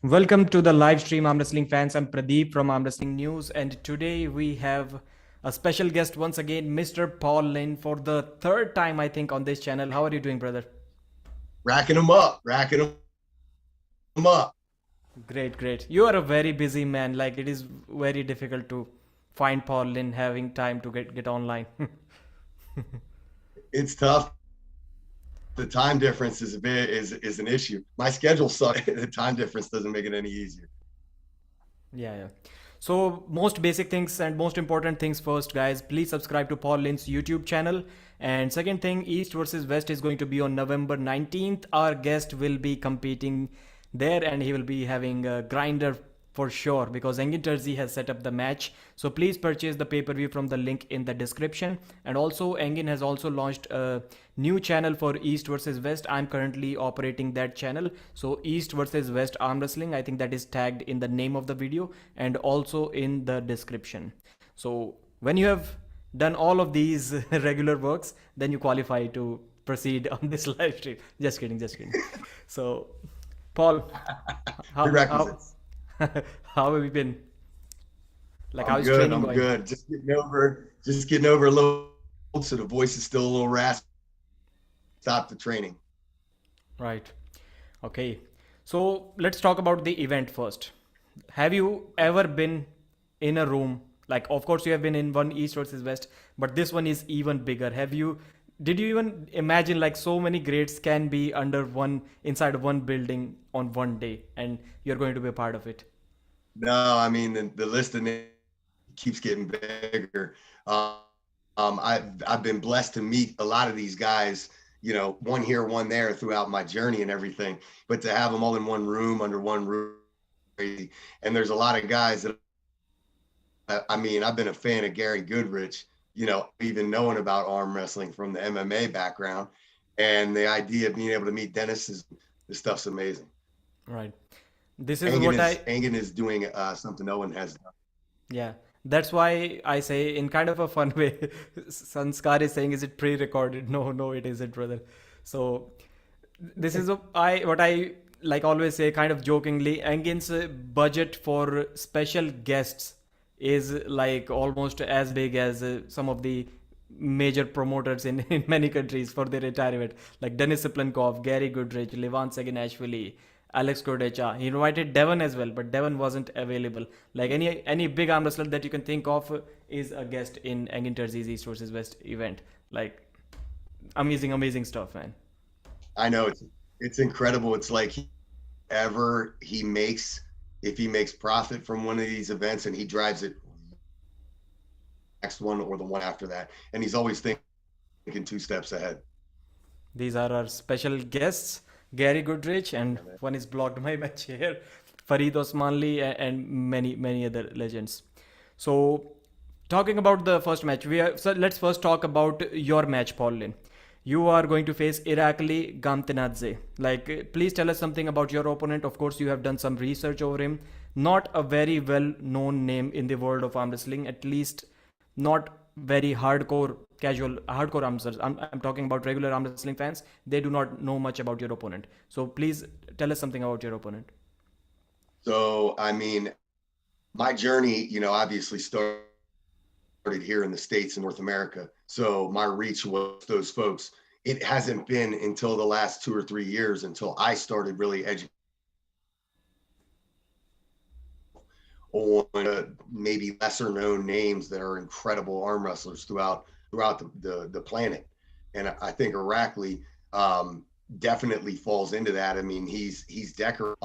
Welcome to the live stream, Arm Wrestling fans. I'm Pradeep from Arm Wrestling News, and today we have a special guest once again, Mr. Paul Linn, for the third time, I think, on this channel. How are you doing, brother? Racking them up. Great, great. You are a very busy man. Like, it is very difficult to find Paul Linn having time to get online. It's tough. The time difference is an issue. My schedule sucks. The time difference doesn't make it any easier. Yeah, yeah. So most basic things and most important things first, guys. Please subscribe to Paul Lynn's YouTube channel. And second thing, East versus West is going to be on November 19th. Our guest will be competing there, and he will be having a grinder for sure because Engin Terzi has set up the match. So please purchase the pay-per-view from the link in the description. And also Engin has also launched a new channel for East versus West. I'm currently operating that channel. So East versus West Arm Wrestling, I think that is tagged in the name of the video and also in the description. So when you have done all of these regular works, then you qualify to proceed on this live stream. Just kidding, just kidding. So Paul, how Prerequisites. how have you been? Like, I'm how's good. training I'm going? good. Just getting over a little. So the voice is still a little raspy. Stop the training. Right. Okay. So let's talk about the event first. Have you ever been in a room? Like, of course, you have been in one East versus West, but this one is even bigger. Did you even imagine like so many greats can be under one, inside one building on one day, and you're going to be a part of it? No, I mean the list of names keeps getting bigger. I've been blessed to meet a lot of these guys. One here, one there throughout my journey and everything. But to have them all in one room under one roof, crazy. And there's a lot of guys that I mean, I've been a fan of Gary Goodrich, even knowing about arm wrestling from the MMA background. And the idea of being able to meet Dennis this stuff's amazing. Right. This is what I Angan is doing something no one has done. Yeah, that's why I say in kind of a fun way. Sanskar is saying, "Is it pre-recorded?" No, no, it isn't, brother. So this is what I like always say, kind of jokingly. Engin's budget for special guests is like almost as big as some of the major promoters in many countries for their retirement, like Denis Siplenkov, Gary Goodrich, Levan Seginashvili, Alex Kodecha. He invited Devon as well, but Devon wasn't available. Like any big arm wrestler that you can think of is a guest in Engin Terzi's East versus West event. Like amazing, amazing stuff, man. I know it's incredible. It's like ever he makes if he makes profit from one of these events and he drives it next one or the one after that. And he's always thinking two steps ahead. These are our special guests, Gary Goodrich, and one is blocked by my chair, Farid Osmanli, and many, many other legends. So, talking about the first match, so let's first talk about your match, Paul Lynn. You are going to face Irakli Gamtenadze. Like, please tell us something about your opponent. Of course, you have done some research over him. Not a very well known name in the world of arm wrestling, at least not very hardcore casual hardcore arm wrestlers. I'm talking about regular arm wrestling fans. They do not know much about your opponent. So please tell us something about your opponent. So, I mean, my journey, obviously started here in the States in North America. So my reach was those folks. It hasn't been until the last 2 or 3 years until I started really educating on maybe lesser known names that are incredible arm wrestlers throughout the planet. And I think Irakli definitely falls into that. I mean, he's decorated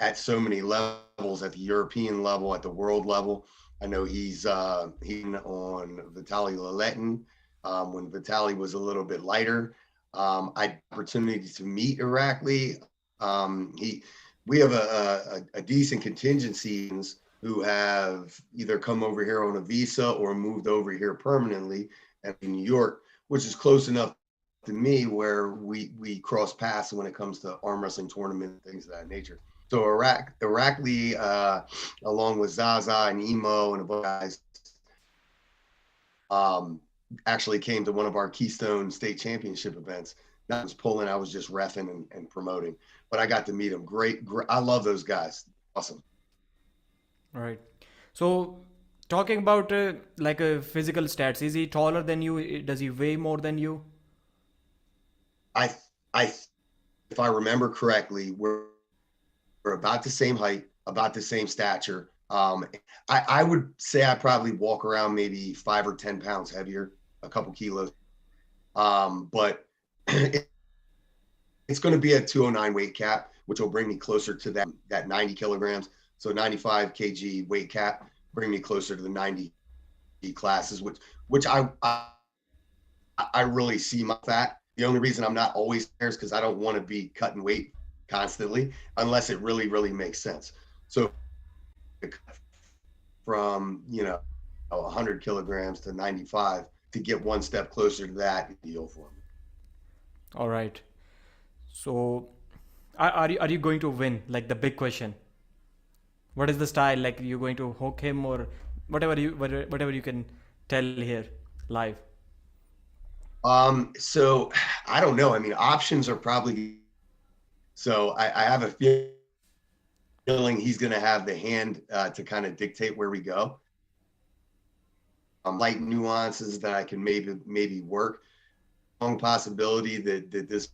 at so many levels, at the European level, at the world level. I know he's on Vitaly Laletin when Vitaly was a little bit lighter. I had opportunity to meet Irakli. We have a decent contingency who have either come over here on a visa or moved over here permanently in New York, which is close enough to me where we cross paths when it comes to arm wrestling tournament things of that nature. So Irakli, along with Zaza and Emo and a bunch of guys, actually came to one of our Keystone State Championship events. I was pulling, I was just reffing and promoting, but I got to meet them. Great. I love those guys. awesome. All right. So, talking about like physical stats, is he taller than you? Does he weigh more than you? I, I, if I remember correctly, we're about the same height, about the same stature. I would say I probably walk around maybe 5 or 10 pounds heavier, a couple kilos. But it's going to be a 209 weight cap, which will bring me closer to that 90 kilograms. So 95 kg weight cap, bring me closer to the 90 classes, which I really see my fat. The only reason I'm not always there is because I don't want to be cutting weight constantly unless it really, really makes sense. So from, 100 kilograms to 95 to get one step closer to that deal for me. All right. So, are you going to win? Like the big question. What is the style? Like you going to hook him or whatever you can tell here live. So I don't know. I mean, options are probably so I have a feeling he's going to have the hand to kind of dictate where we go. Light nuances that I can maybe work. Strong possibility that this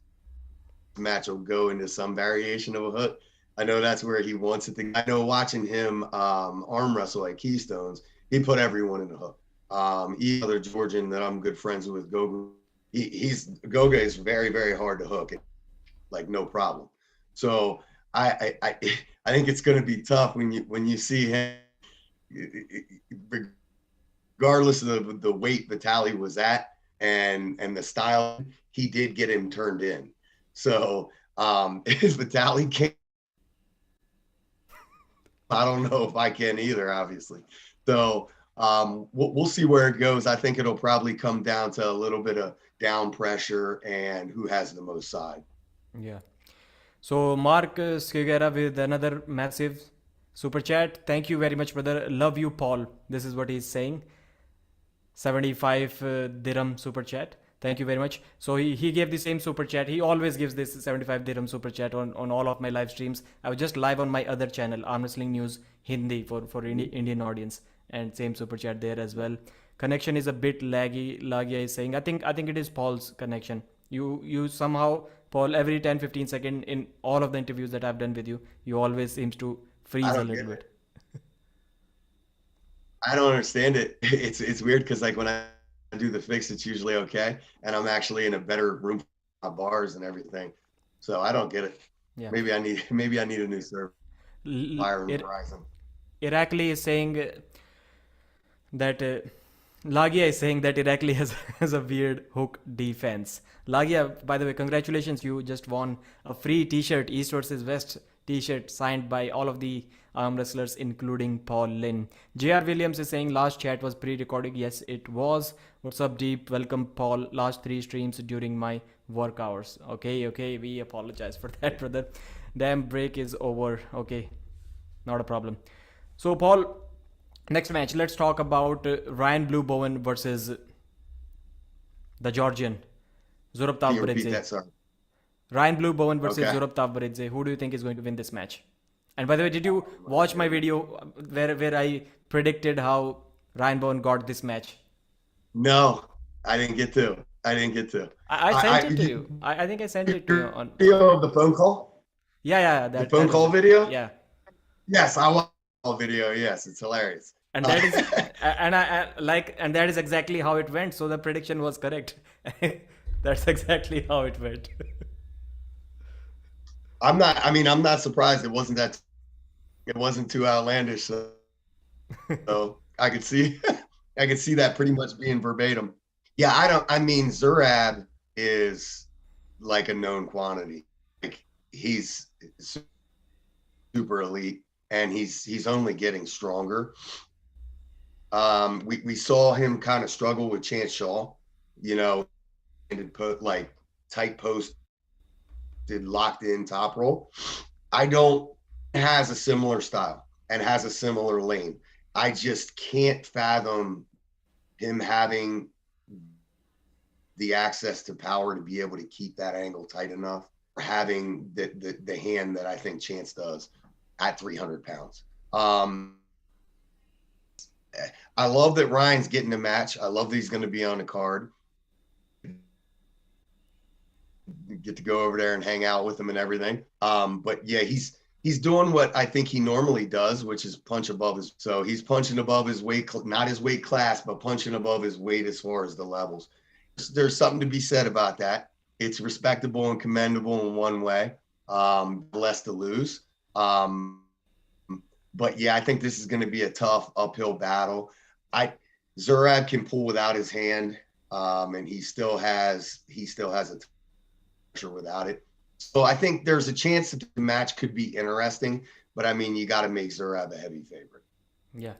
match will go into some variation of a hook. I know that's where he wants it to. I know watching him arm wrestle at Keystones, he put everyone in a hook. Each other Georgian that I'm good friends with, Goga, Goga is very, very hard to hook, like no problem. So I think it's going to be tough when you see him, regardless of the weight Vitaly was at and the style, he did get him turned in. So if Vitaly can't, I don't know if I can either, obviously. So we'll see where it goes. I think it'll probably come down to a little bit of down pressure and who has the most side. Yeah. So Mark Skigera with another massive super chat. Thank you very much, brother. Love you, Paul. This is what he's saying. 75 dirham super chat. Thank you very much. So he gave the same super chat. He always gives this 75 dirham super chat on all of my live streams. I was just live on my other channel, Arm Wrestling News Hindi for Indian audience, and same super chat there as well. Connection is a bit laggy. Lagia is saying. I think it is Paul's connection. You somehow, Paul, every 10-15 seconds in all of the interviews that I've done with you, you always seems to I freeze a don't little get it. bit. I don't understand it. It's weird because like when I do the fix, it's usually okay, and I'm actually in a better room for my bars and everything. So I don't get it. Yeah. Maybe I need a new server, L- Fire and Ir- Verizon. Irakli is saying that Lagia is saying that Irakli has a weird hook defense. Lagia, by the way, congratulations! You just won a free T-shirt, East versus West T-shirt signed by all of the arm wrestlers, including Paul Linn. J.R. Williams is saying last chat was pre-recorded. Yes, it was. What's up, Deep? Welcome, Paul. Last 3 streams during my work hours. Okay. We apologize for that, brother. Damn, break is over. Okay, not a problem. So, Paul, next match, let's talk about Ryan Blue Bowen versus the Georgian, Zurab Can you repeat Tavbaridze. that? Sorry. Ryan Blue Bowen versus Okay. Zurab Tavbaridze. Who do you think is going to win this match? And by the way, did you watch my video where I predicted how Ryan Bowen got this match? No, I didn't get to. I didn't get to. I I sent it to you. I think I sent it to you your on. video of the phone call. Yeah. The That phone was call it. video. Yeah. Yes, I watched the video. Yes, it's hilarious. And that is and I like and that is exactly how it went. So the prediction was correct. That's exactly how it went. I'm not. I mean, I'm not surprised. It wasn't that. It wasn't too outlandish. So I could see. I could see that pretty much being verbatim. Yeah, I don't. I mean, Zurab is like a known quantity. Like he's super elite, and he's only getting stronger. We saw him kind of struggle with Chance Shaw, and put like tight post, did locked in top roll. I don't has a similar style and has a similar lane. I just can't fathom him having the access to power to be able to keep that angle tight enough, or having the hand that I think Chance does. at 300 pounds. I love that Ryan's getting a match. I love that he's going to be on the card. Get to go over there and hang out with him and everything. But yeah, he's doing what I think he normally does, which is punch above his. So he's punching above his weight, not his weight class, but punching above his weight as far as the levels. There's something to be said about that. It's respectable and commendable in one way. Less to lose. But yeah, I think this is going to be a tough uphill battle. Zurab can pull without his hand, and he still has a pressure without it. So I think there's a chance that the match could be interesting, but I mean, you got to make Zurab a heavy favorite. Yeah.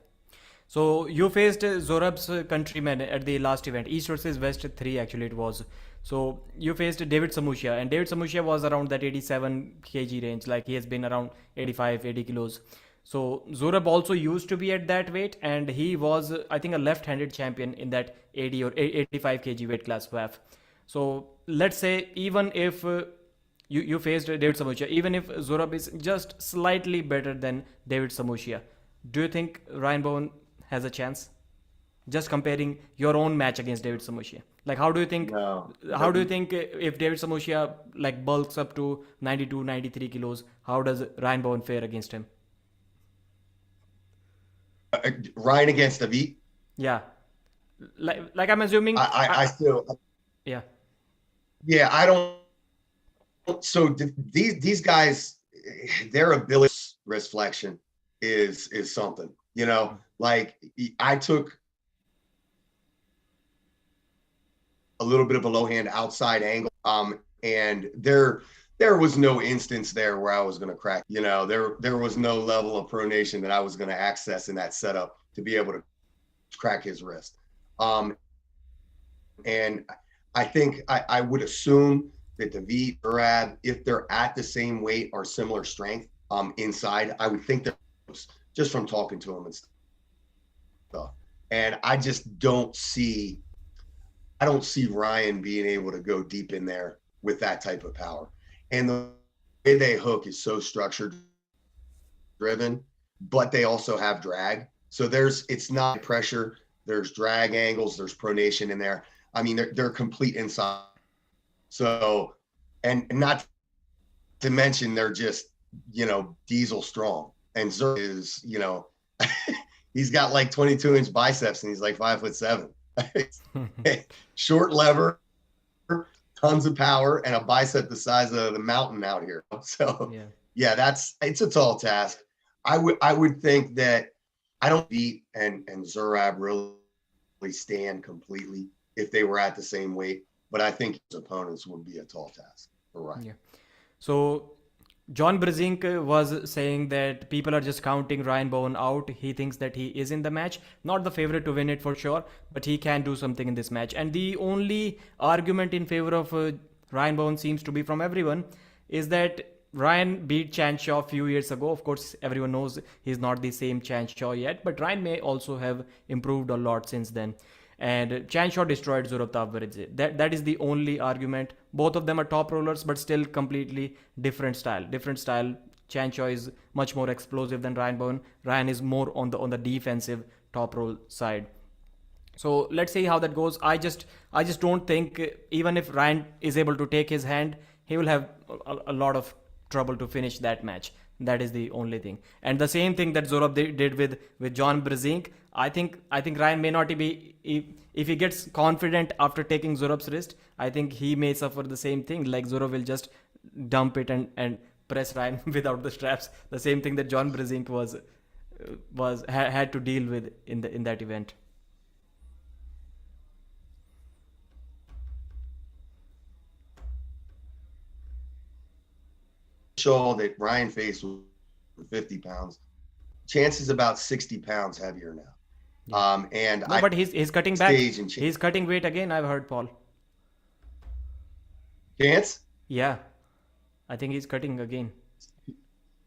So you faced Zurab's countrymen at the last event, East versus West 3 actually it was. So you faced David Samushia, and David Samushia was around that 87 kg range, like he has been around 85, 80 kilos. So Zurab also used to be at that weight, and he was, I think, a left-handed champion in that 80 or 85 kg weight class WAF. So let's say even if you faced David Samushia, even if Zurab is just slightly better than David Samushia, do you think Ryan Bowen has a chance? Just comparing your own match against David Samushia, like how do you think? No. How do you think if David Samushia like bulks up to 92, 93 kilos, how does Ryan Bowen fare against him? Ryan against David? Yeah, like I'm assuming. I still. Yeah. Yeah, I don't. So these guys, their ability wrist flexion is something. You know, like I took a little bit of a low hand outside angle, and there was no instance there where I was going to crack. You know, there was no level of pronation that I was going to access in that setup to be able to crack his wrist. And I think I would assume that David, Zurab, if they're at the same weight or similar strength inside, I would think that just from talking to them and stuff. And I just don't see Ryan being able to go deep in there with that type of power. And the way they hook is so structured driven, but they also have drag. So it's not pressure. There's drag angles, there's pronation in there. I mean, they're complete inside. So, and not to mention, they're just, diesel strong. And Zura is, he's got like 22-inch biceps and he's like 5'7". Short lever, tons of power, and a bicep the size of the mountain out here. So yeah, it's a tall task. I would think that I don't beat and Zurab really stand completely if they were at the same weight, but I think his opponents would be a tall task for Ryan. Yeah. So John Brezink was saying that people are just counting Ryan Bowen out. He thinks that he is in the match, not the favorite to win it for sure, but he can do something in this match. And the only argument in favor of Ryan Bowen seems to be from everyone is that Ryan beat Chan Shaw a few years ago. Of course, everyone knows he's not the same Chan Shaw yet, but Ryan may also have improved a lot since then. And Chan Shaw destroyed Zurab Tavbaridze. That is the only argument. Both of them are top rollers, but still completely different style. Chan Shaw is much more explosive than Ryan Bowen. Ryan is more on the defensive top roll side. So let's see how that goes. I just don't think even if Ryan is able to take his hand, he will have a lot of trouble to finish that match. That is the only thing. And the same thing that Zurab did with John Brezink, I think Ryan may not be, if he gets confident after taking Zurab's wrist, I think he may suffer the same thing. Like Zurab will just dump it and press Ryan without the straps. The same thing that John Brezink had to deal with in that event. Shaw that Ryan faced with 50 pounds. Chances about 60 pounds heavier now. And no, but he's cutting back. He's cutting weight again, I've heard, Paul. Chance? Yeah. I think he's cutting again.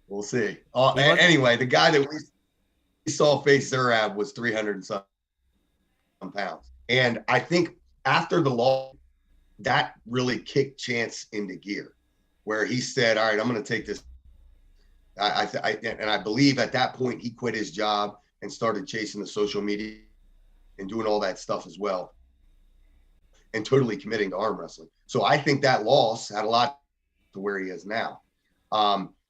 We'll see. Anyway, the guy that we saw face Zurab was 300 and some pounds. And I think after the loss, that really kicked Chance into gear, where he said, all right, I'm going to take this And I believe at that point he quit his job and started chasing the social media and doing all that stuff as well, and totally committing to arm wrestling. So I think that loss had a lot to where he is now.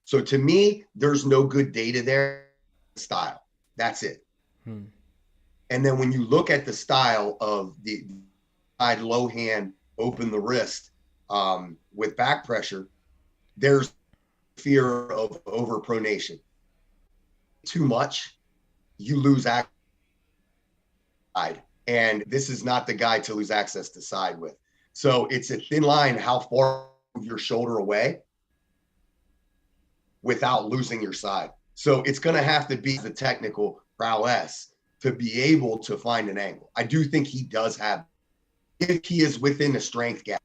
So to me, there's no good data there. Style, that's it. And then when you look at the style of the side low hand, open the wrist with back pressure, there's fear of overpronation. Too much, you lose access. And this is not the guy to lose access to side with. So it's a thin line how far your shoulder away without losing your side. So it's going to have to be the technical prowess to be able to find an angle. I do think he does have, if he is within the strength gap.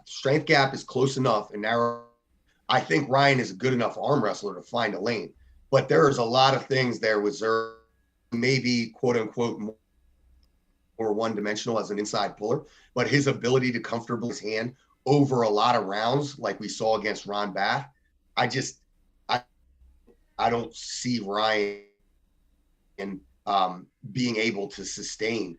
Strength gap is close enough and narrow. I think Ryan is a good enough arm wrestler to find a lane. But there's a lot of things there with Zura, maybe quote unquote more one-dimensional as an inside puller, but his ability to comfortably his hand over a lot of rounds like we saw against Ron Bath, I don't see Ryan being able to sustain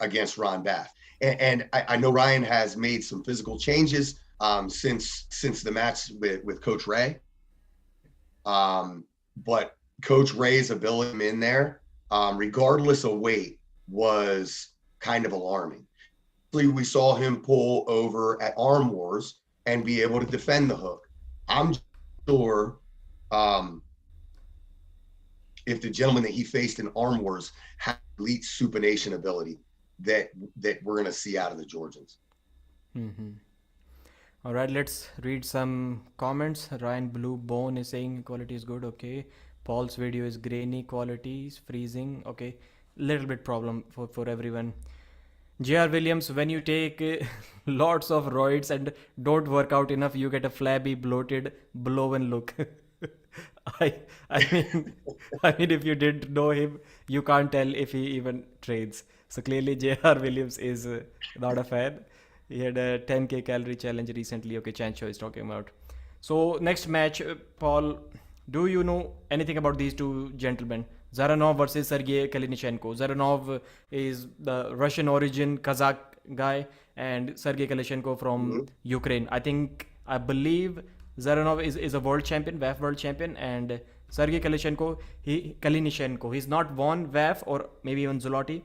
against Ron Bath. And I know Ryan has made some physical changes since the match with Coach Ray. But Coach Ray's ability in there, regardless of weight, was kind of alarming. We saw him pull over at Arm Wars and be able to defend the hook. I'm sure if the gentleman that he faced in Arm Wars had elite supination ability that we're going to see out of the Georgians. All right, let's read some comments. Ryan Blue Bone is saying quality is good. Okay. Paul's video is grainy, quality is freezing. Okay. Little bit problem for everyone. JR Williams, when you take lots of roids and don't work out enough, you get a flabby, bloated, Bowen look. I mean, if you didn't know him, you can't tell if he even trades. So clearly, JR Williams is not a fan. He had a 10k calorie challenge recently. Okay, Chancho is talking about. So next match, Paul, do you know anything about these two gentlemen? Zaranov versus Sergey Kalinichenko. Zaranov is the Russian origin Kazakh guy, and Sergey Kalinichenko from Ukraine. I believe Zaranov is a world champion, WAF world champion, and Sergey Kalinichenko, he's not won WAF or maybe even Zloty,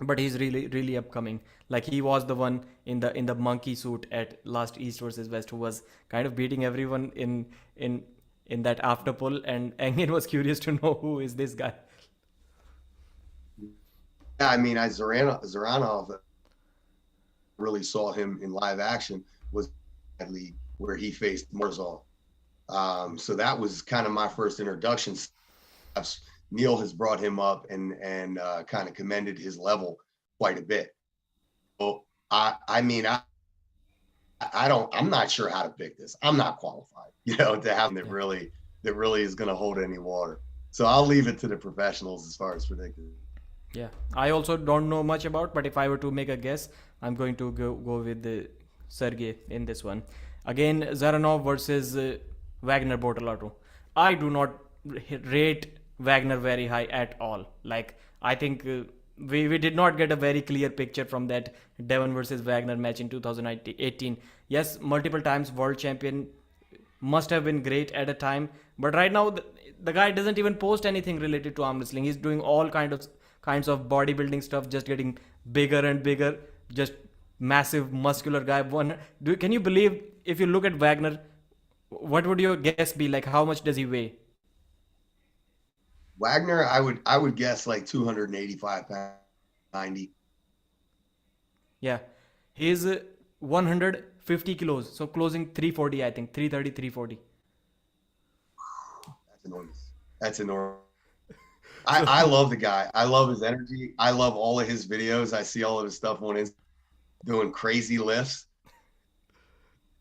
but he's really upcoming. Like he was the one in the monkey suit at last East versus West who was kind of beating everyone in that after pull, and Engin was curious to know who is this guy. Yeah, I mean, Zaranov really saw him in live action was where he faced Morozov. So that was kind of my first introduction. Neil has brought him up and kind of commended his level quite a bit. So I'm not sure how to pick this. I'm not qualified, to have that really is going to hold any water. So I'll leave it to the professionals as far as predicting. Yeah, I also don't know much about, but if I were to make a guess, I'm going to go with the Sergey in this one. Again, Zaranov versus Wagner Bortolato. I do not rate Wagner very high at all. Like, I think we did not get a very clear picture from that Devon versus Wagner match in 2018. Yes, multiple times world champion, must have been great at a time, but right now the guy doesn't even post anything related to arm wrestling. He's doing all kinds of bodybuilding stuff, just getting bigger and bigger, just massive muscular guy. Can you believe, if you look at Wagner, what would your guess be? Like, how much does he weigh? Wagner, I would guess like 285 pounds, 90. Yeah, he's 150 kilos, so closing 340, I think 330, 340. That's enormous. I love the guy. I love his energy. I love all of his videos. I see all of his stuff on Instagram, doing crazy lifts.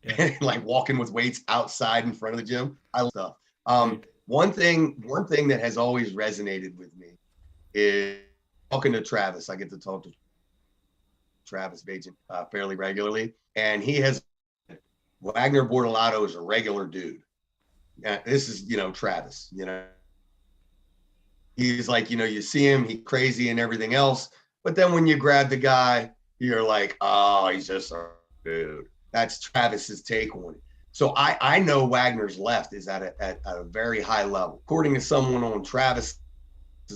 Yeah. Like walking with weights outside in front of the gym. I love stuff. Right. One thing that has always resonated with me is talking to Travis. I get to talk to Travis Bajan fairly regularly, and he has Wagner Bortolato is a regular dude. This is, Travis, he's like, you see him, he's crazy and everything else. But then when you grab the guy, you're like, oh, he's just a dude. That's Travis's take on it. So I know Wagner's left is at a very high level. According to someone on Travis's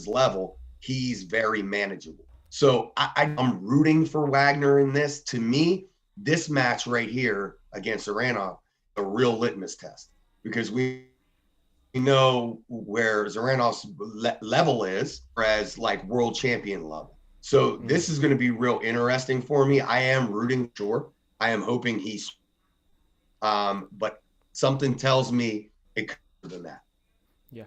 level, he's very manageable. So I'm rooting for Wagner in this. To me, this match right here against Zaranov, a real litmus test, because we know where Zaranov's level is as like world champion level. So this is going to be real interesting for me. I am rooting, sure. I am hoping he's, but something tells me it could be than that. Yeah.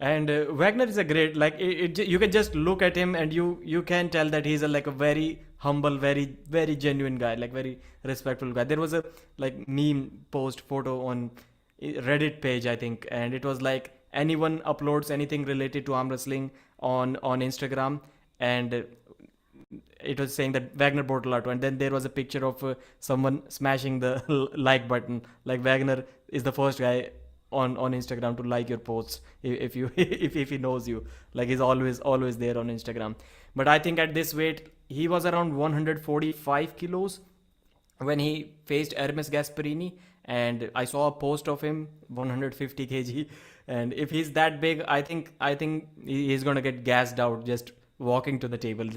And Wagner is a great, like you can just look at him and you can tell that he's like a very humble, very, very genuine guy, like very respectful guy. There was a like meme post photo on Reddit page, I think, and it was like anyone uploads anything related to arm wrestling on Instagram, and it was saying that Wagner Bortolato, and then there was a picture of someone smashing the like button. Like Wagner is the first guy on Instagram to like your posts if you if he knows you. Like he's always there on Instagram. But I think at this weight he was around 145 kilos when he faced Hermes Gasparini, and I saw a post of him 150 kg, and if he's that big, I think he's gonna get gassed out just walking to the table.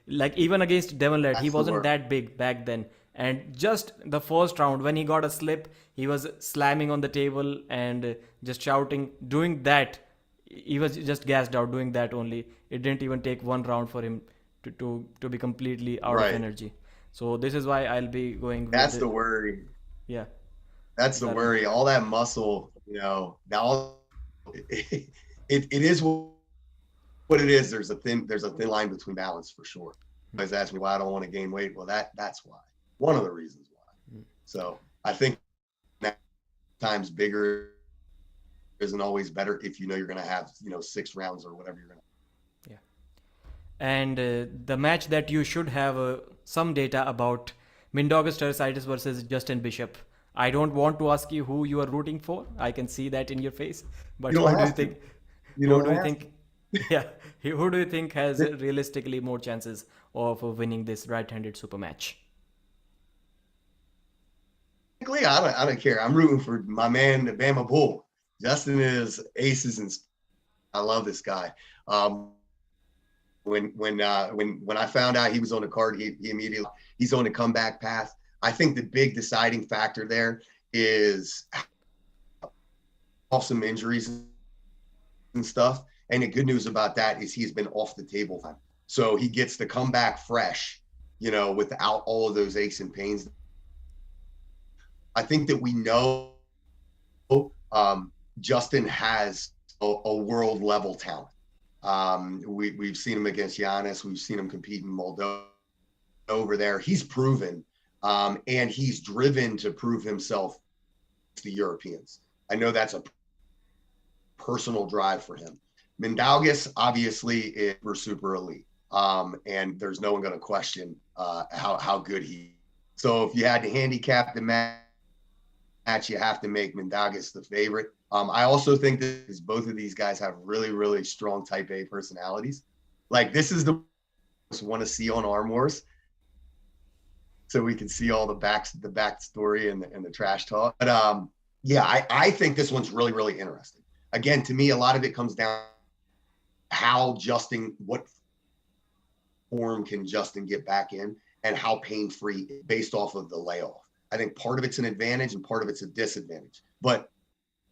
Like even against Devon Lett, he wasn't that big back then, and just the first round when he got a slip, he was slamming on the table and just shouting, doing that. He was just gassed out doing that only. It didn't even take one round for him to be completely out of energy. So this is why I'll be going with That's the worry. Yeah. That's the worry. All that muscle, now it is what it is. There's a thin line between balance for sure. You guys ask me why I don't want to gain weight. Well, that's why. One of the reasons why. So I think times bigger isn't always better if you're going to have 6 rounds or whatever you're going to. Yeah. And the match that you should have some data about, Mindaugas Teresitis versus Justin Bishop. I don't want to ask you who you are rooting for. I can see that in your face. But who do you think? Who do you think? Yeah. Who do you think has realistically more chances of winning this right-handed super match? I don't care. I'm rooting for my man, the Bama Bull. Justin is aces, and I love this guy. When I found out he was on the card, he immediately, he's on a comeback path. I think the big deciding factor there is some injuries and stuff. And the good news about that is he's been off the table time. So he gets to come back fresh, without all of those aches and pains. I think that we know Justin has a world level talent. We've seen him against Giannis. We've seen him compete in Moldova over there. He's proven, and he's driven to prove himself to the Europeans. I know that's a personal drive for him. Mindaugas obviously is super elite, and there's no one going to question how good he is. So if you had to handicap the match, you have to make Mindaugas the favorite. I also think that both of these guys have really, really strong Type A personalities. Like this is the most want to see on Arm Wars, so we can see all the backstory and the trash talk. But I think this one's really, really interesting. Again, to me, a lot of it comes down how what form can Justin get back in, and how pain-free based off of the layoff. I think part of it's an advantage and part of it's a disadvantage. But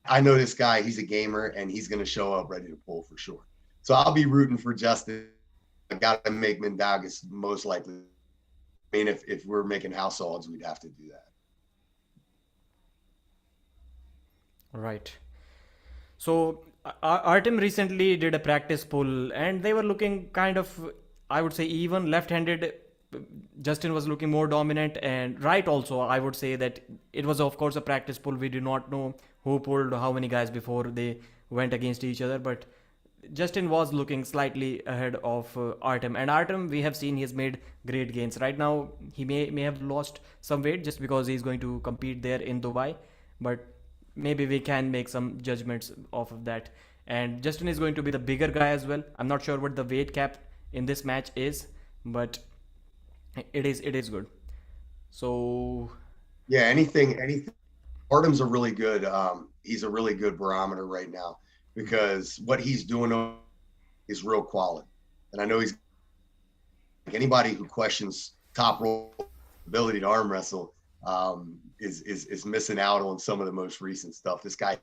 I know this guy, he's a gamer, and he's going to show up ready to pull for sure. So I'll be rooting for Justin. I got to make Mindaugas most likely. I mean, if we're making house odds, we'd have to do that. Right. So Artem recently did a practice pull, and they were looking kind of, I would say, even left-handed. Justin was looking more dominant, and right also, I would say that it was of course a practice pull. We do not know who pulled how many guys before they went against each other, but Justin was looking slightly ahead of Artem, and Artem, we have seen he has made great gains. Right now, he may have lost some weight just because he's going to compete there in Dubai, but maybe we can make some judgments off of that. And Justin is going to be the bigger guy as well. I'm not sure what the weight cap in this match is, but it is good. So Yeah, anything. Artem's a really good. He's a really good barometer right now because what he's doing is real quality, and I know he's like anybody who questions top role ability to arm wrestle is missing out on some of the most recent stuff. This guy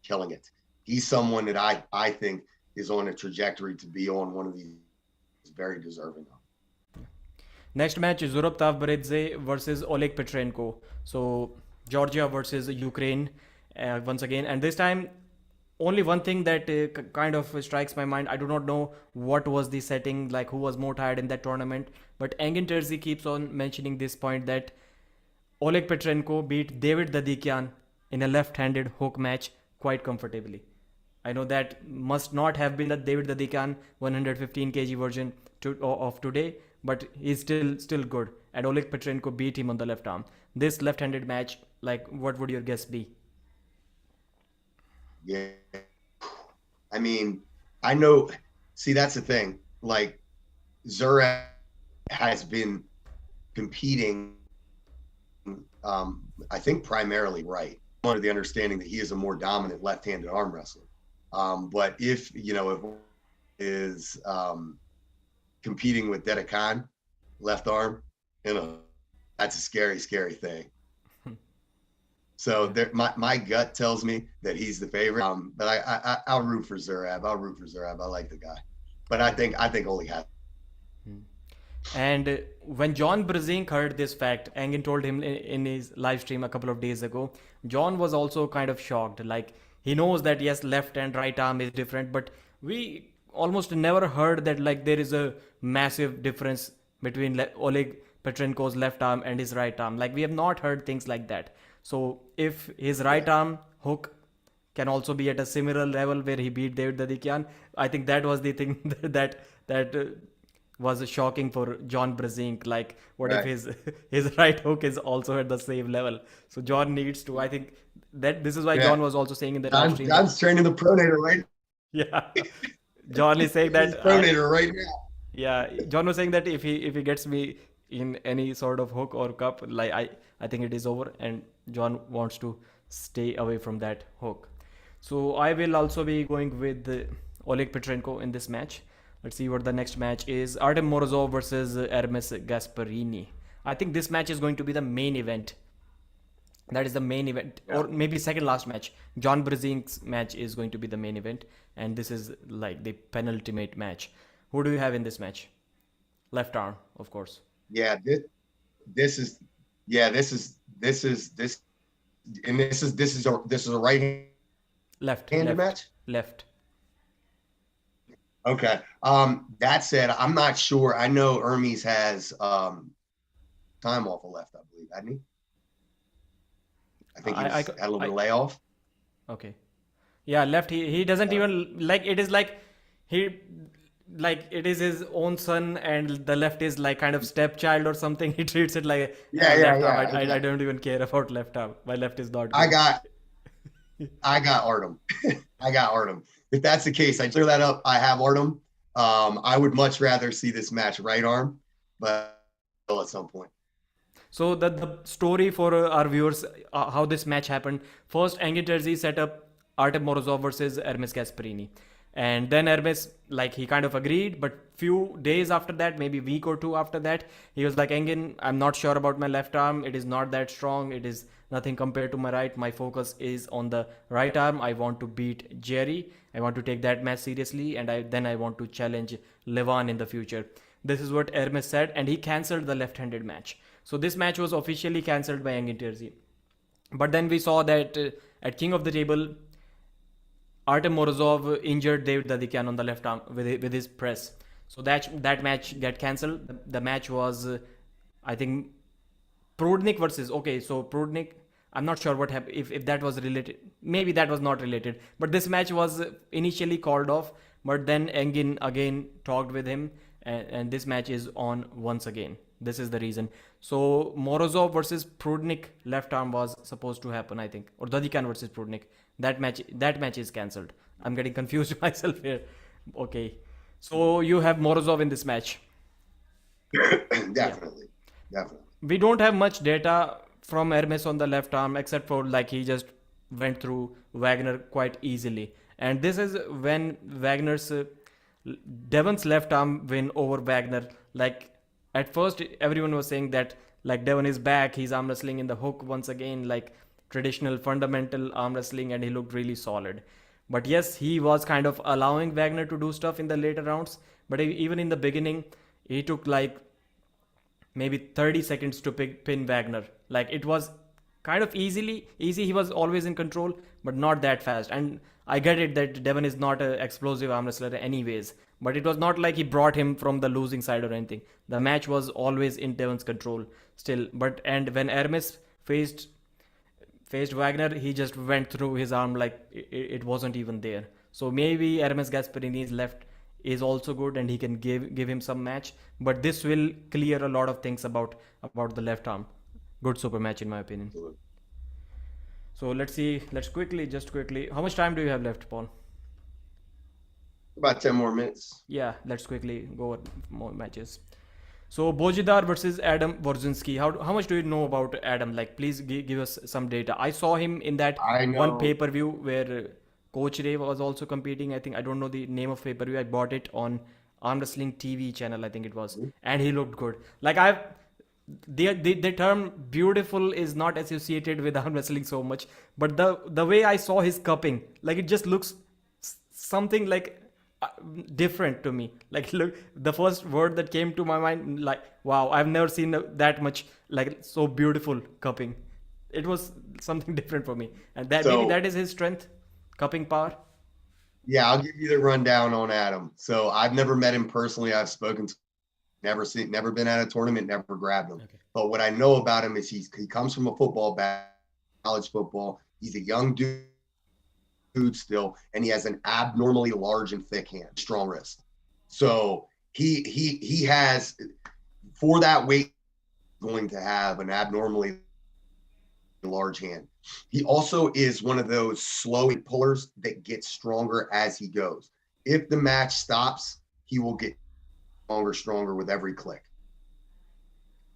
killing it. He's someone that I think is on a trajectory to be on one of these very deserving of. next match is Zurab Tavbaridze versus Oleg Petrenko. So Georgia versus Ukraine once again, and this time only one thing that kind of strikes my mind. I do not know what was the setting, like who was more tired in that tournament, but Engin Terzi keeps on mentioning this point that Oleg Petrenko beat David Dadikian in a left-handed hook match quite comfortably. I know that must not have been the David Dadikian 115 kg version of today, but he's still good. And Oleg Petrenko beat him on the left arm. This left-handed match, like, what would your guess be? Yeah. I mean, I know. See, that's the thing. Like, Zura has been competing, I think, primarily right. Under the understanding that he is a more dominant left-handed arm wrestler. But if is competing with Dedikan, left arm, that's a scary, scary thing. So there, my gut tells me that he's the favorite. But I'll root for Zurab. I like the guy, but I think Oli has. And when John Brzezinski heard this fact, Engin told him in his live stream a couple of days ago, John was also kind of shocked. Like, he knows that yes, left and right arm is different, but we almost never heard that like there is a massive difference between Oleg Petrenko's left arm and his right arm. Like, we have not heard things like that. So if his right arm hook can also be at a similar level where he beat David Dadikian, I think that was the thing that was shocking for John Brzezinski. Like, what if his right hook is also at the same level? So John needs to. I think that this is why John was also saying in the live stream. John's training the pronator right. Yeah, John is saying that pronator right now. Yeah, John was saying that if he gets me in any sort of hook or cup, like I think it is over, and John wants to stay away from that hook. So I will also be going with Oleg Petrenko in this match. Let's see what the next match is. Artem Morozov versus Hermes Gasparini. I think this match is going to be the main event. That is the main event, or maybe second last match. John Brzezinski's match is going to be the main event, and this is like the penultimate match. Who do you have in this match? Left arm, of course. Yeah, this is a right handed match. Left. Okay. That said, I'm not sure. I know Hermes has time off of left, I believe, hadn't he? I think he had a little bit of layoff. Okay. Yeah, left. He doesn't even like it is like it is his own son, and the left is like kind of stepchild or something. He treats it like left arm. I don't even care about left arm. My left is not good. I got Artem. I got Artem. If that's the case, I clear that up. I have Artem. I would much rather see this match right arm, but at some point. So the story for our viewers, how this match happened. First, Engin Terzi set up Artem Morozov versus Hermes Gasparini. And then Hermes, like, he kind of agreed, but few days after that, maybe week or two after that, he was like, Engin, I'm not sure about my left arm. It is not that strong. It is nothing compared to my right. My focus is on the right arm. I want to beat Jerry. I want to take that match seriously, and then I want to challenge Levan in the future. This is what Hermes said, and he cancelled the left-handed match. So this match was officially cancelled by Engin Terzi. But then we saw that at King of the Table, Artem Morozov injured David Dadikian on the left arm with his press. So that match got cancelled. The match was, I think, Prudnik versus... Okay, so Prudnik I'm not sure what happened, if that was related. Maybe that was not related. But this match was initially called off, but then Engin again talked with him, and this match is on once again. This is the reason. So Morozov versus Prudnik left arm was supposed to happen, I think, or Dadikan versus Prudnik. That match is cancelled. I'm getting confused myself here. Okay, so you have Morozov in this match. Yeah. Definitely, definitely. We don't have much data from Hermes on the left arm, except for like he just went through Wagner quite easily. And this is when Wagner's Devon's left arm win over Wagner. Like at first, everyone was saying that like Devon is back, he's arm wrestling in the hook once again, like traditional fundamental arm wrestling, and he looked really solid. But yes, he was kind of allowing Wagner to do stuff in the later rounds. But even in the beginning, he took like maybe 30 seconds to pin Wagner. Like it was kind of easy. He was always in control, but not that fast. And I get it that Devon is not an explosive arm wrestler anyways, but it was not like he brought him from the losing side or anything. The match was always in Devon's control still. But and when Hermes faced Wagner, he just went through his arm like it wasn't even there. So maybe Hermes Gasparini's left is also good and he can give him some match. But this will clear a lot of things about the left arm. Good super match in my opinion. So let's see. Let's just quickly. How much time do you have left, Paul? About 10 more minutes. Yeah, let's quickly go over more matches. So Bojidar versus Adam Borzinski. How much do you know about Adam? Like, please give us some data. I saw him in that I one know. pay-per-view where Coach Ray was also competing. I think I don't know the name of pay-per-view. I bought it on Arm Wrestling TV channel. I think it was, and he looked good. Like the term beautiful is not associated with arm wrestling so much, but the way I saw his cupping, like it just looks something like different to me. Like look, the first word that came to my mind, like wow, I've never seen that much like so beautiful cupping. It was something different for me, and that maybe So, that is his strength, cupping power. yeah, I'll give you the rundown on Adam. So, I've never met him personally. I've spoken to never been at a tournament, never grabbed him. Okay. But what I know about him is he comes from a football background, college football. He's a young dude still, and he has an abnormally large and thick hand, strong wrist. So he has, for that weight, going to have an abnormally large hand. He also is one of those slow pullers that gets stronger as he goes. If the match stops, he will get stronger with every click.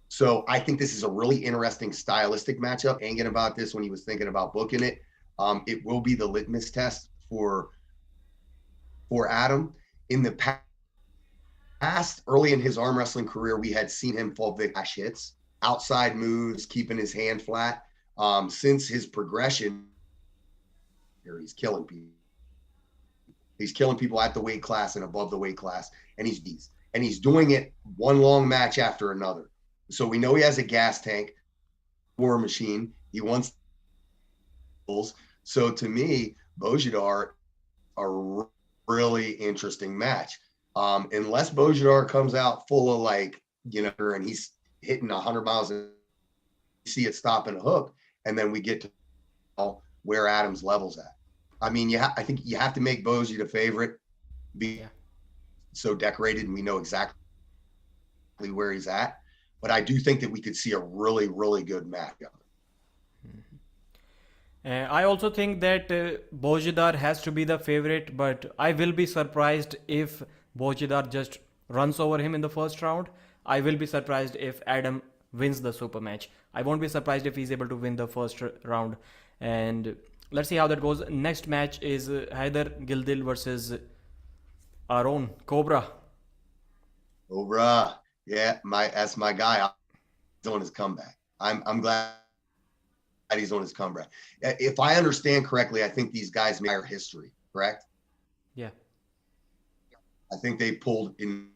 So I think this is a really interesting stylistic matchup. Angin about this when he was thinking about booking it. It will be the litmus test for Adam. In the past, early in his arm wrestling career, we had seen him fall victim to hits, outside moves, keeping his hand flat. Since his progression, he's killing people. He's killing people at the weight class and above the weight class, and he's doing it one long match after another. So we know he has a gas tank, war machine. He wants goals. So to me, Bojidar, a really interesting match. Unless Bojidar comes out full of and he's hitting 100 miles, and you see it stopping a hook, and then we get to where Adam's level's at. I mean, I think you have to make Boji the favorite, be so decorated, and we know exactly where he's at. But I do think that we could see a really, really good match. I also think that Bojidar has to be the favorite, but I will be surprised if Bojidar just runs over him in the first round. I will be surprised if Adam wins the super match. I won't be surprised if he's able to win the first round. And let's see how that goes. Next match is Haider Gildil versus our own Cobra. Cobra, yeah, that's my guy. He's on his comeback. I'm glad he's on his comeback. If I understand correctly, I think these guys made our history, correct? Yeah. I think they pulled in.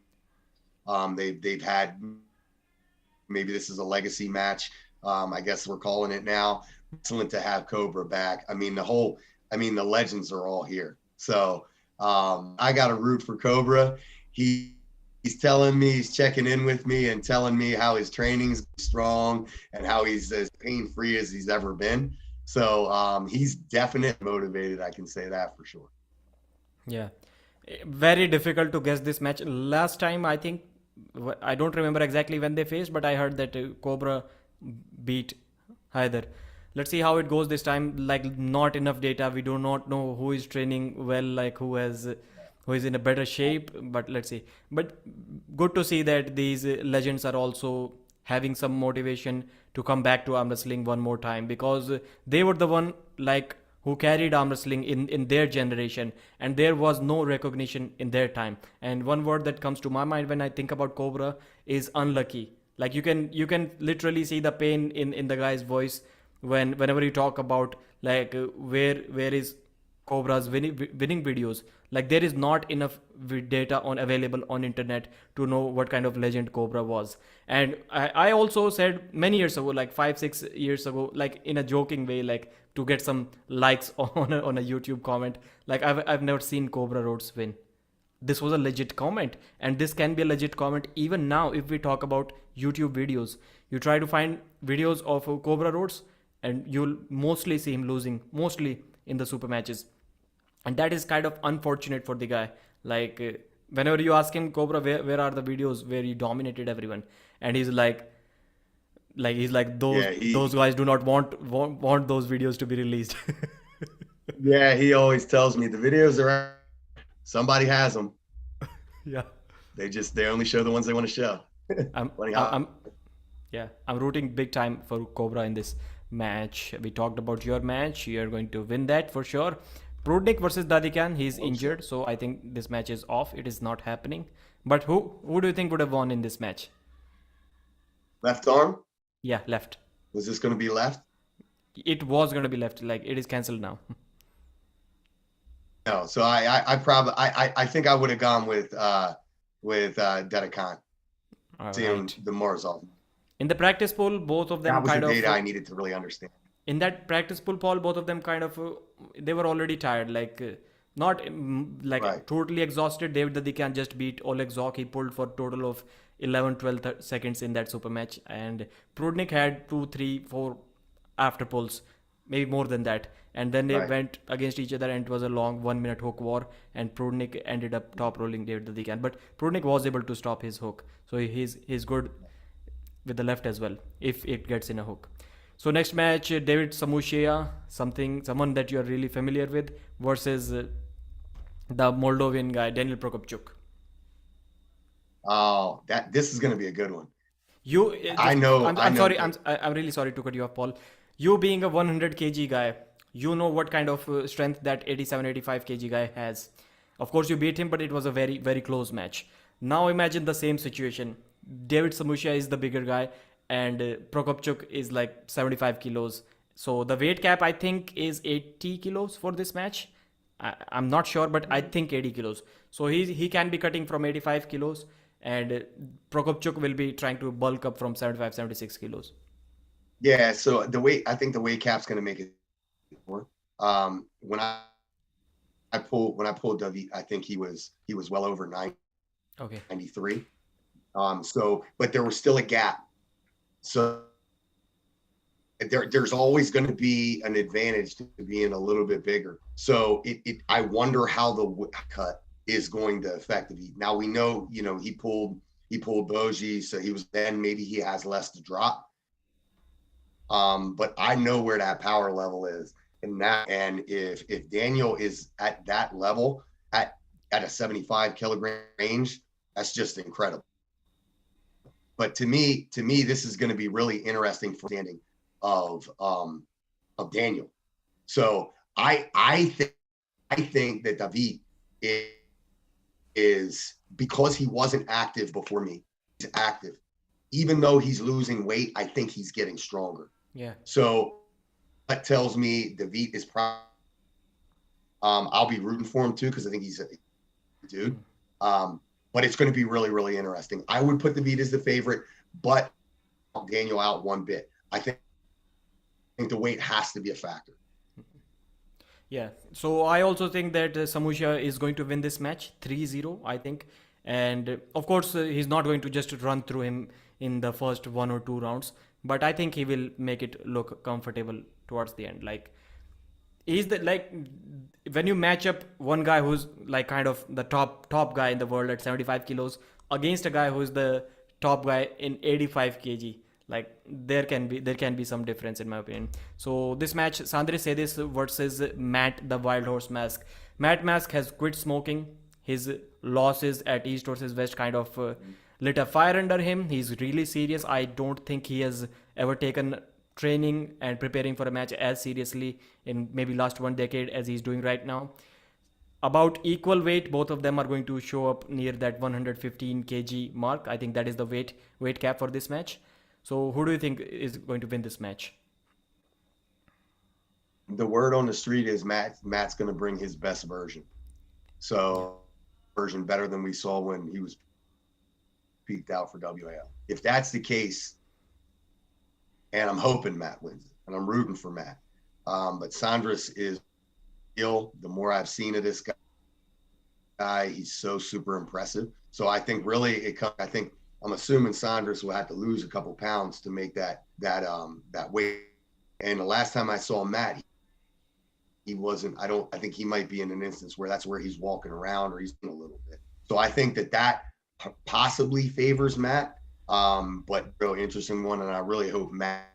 They've had, maybe this is a legacy match. I guess we're calling it now. Excellent to have Cobra back. I mean, the legends are all here. So I got to root for Cobra. He's he's telling me, he's checking in with me and telling me how his training's strong and how he's as pain-free as he's ever been. So he's definitely motivated. I can say that for sure. Yeah. Very difficult to guess this match. Last time, I think, I don't remember exactly when they faced, but I heard that Cobra beat Hyder. Let's see how it goes this time. Like, not enough data. We do not know who is training well, like who is in a better shape. But let's see. But good to see that these legends are also having some motivation to come back to arm wrestling one more time, because they were the one like who carried arm wrestling in their generation, and there was no recognition in their time. And one word that comes to my mind when I think about Cobra is unlucky. Like, you can literally see the pain in the guy's voice whenever you talk about like where is Cobra's winning videos. Like, there is not enough data on available on internet to know what kind of legend Cobra was. And I also said many years ago, like 5 6 years ago, like in a joking way, like to get some likes on a YouTube comment, like I've never seen Cobra Rhodes win. This was a legit comment, and this can be a legit comment even now. If we talk about YouTube videos, you try to find videos of Cobra Rhodes, and you'll mostly see him losing, mostly in the super matches. And that is kind of unfortunate for the guy. Like, whenever you ask him, Cobra, where are the videos where you dominated everyone, and he's like, those Yeah, those guys do not want those videos to be released. he always tells me the videos are out. Somebody has them. Yeah. They only show the ones they want to show. I'm Funny I'm how. I'm Yeah, I'm rooting big time for Cobra in this match. We talked about your match. You're going to win that for sure. Prudnik versus Dadikan. He's Hope so. injured, so I think this match is off. It is not happening. But who do you think would have won in this match? Left arm. Yeah, left. Was this going to be left? It was gonna be left. Like, it is cancelled now. No. So I probably I think I would have gone with Dedekan, All seeing right. the Morozov. In the practice poll, both of them That was the kind of data I needed to really understand. in that practice pool, Paul, both of them kind of they were already tired, like not like Right. totally exhausted. David Dadikan just beat Oleg Zok. He pulled for total of 11 12 seconds in that super match, and Prudnik had 2 3 4 after pulls, maybe more than that. And then they Right. went against each other, and it was a long 1 minute hook war, and Prudnik ended up top rolling David Dadikan, but Prudnik was able to stop his hook, so he's good with the left as well if it gets in a hook. So next match, David Samushia, someone that you are really familiar with, versus the Moldovan guy Daniel Prokopchuk. Oh, this is going to be a good one. You I just know. I'm sorry, that- I'm really sorry to cut you off, Paul. You being a 100 kg guy, you know what kind of strength that 87 85 kg guy has. Of course, you beat him, but it was a very very close match. Now imagine the same situation. David Samushia is the bigger guy, and Prokopchuk is like 75 kilos. So the weight cap, I think, is 80 kilos for this match. I'm not sure, but I think 80 kilos. So he can be cutting from 85 kilos, and Prokopchuk will be trying to bulk up from 75 76 kilos. Yeah. So I think the weight cap's going to make it more. When I pulled David, I think he was well over Okay. 93. But there was still a gap. So there's always going to be an advantage to being a little bit bigger. So I wonder how the cut is going to affect the beat. Now we know, he pulled Boji, so maybe he has less to drop. But I know where that power level is, and if Daniel is at that level at a 75 kilogram range, that's just incredible. But to me, this is going to be really interesting for standing of Daniel. So I think that David is because he wasn't active before me. He's active, even though he's losing weight. I think he's getting stronger. Yeah. So that tells me David is probably. I'll be rooting for him too because I think he's a dude. But it's going to be really, really interesting. I would put David as the favorite, but Daniel out one bit. I think the weight has to be a factor. Yeah. So I also think that Samushia is going to win this match 3-0, I think. And of course, he's not going to just run through him in the first 1 or 2 rounds, but I think he will make it look comfortable towards the end. Like, he's the, like, when you match up one guy who's like kind of the top guy in the world at 75 kilos against a guy who's the top guy in 85 kg, like there can be some difference in my opinion. So this match, Sandris Sedis versus Matt the Wild Horse Mask. Matt Mask has quit smoking. His losses at East versus West kind of lit a fire under him. He's really serious. I don't think he has ever taken training and preparing for a match as seriously in maybe last 1 decade as he's doing right now. About equal weight, both of them are going to show up near that 115 kg mark. I think that is the weight cap for this match. So who do you think is going to win this match? The word on the street is Matt's going to bring his best version. So version better than we saw when he was peaked out for WAL. If that's the case, and I'm hoping Matt wins it, and I'm rooting for Matt. But Sandris is ill. The more I've seen of this guy, he's so super impressive. So I think really I'm assuming Sandris will have to lose a couple pounds to make that weight. And the last time I saw Matt, he wasn't. I think he might be in an instance where that's where he's walking around or he's in a little bit. So I think that possibly favors Matt. But really interesting one, and I really hope Matt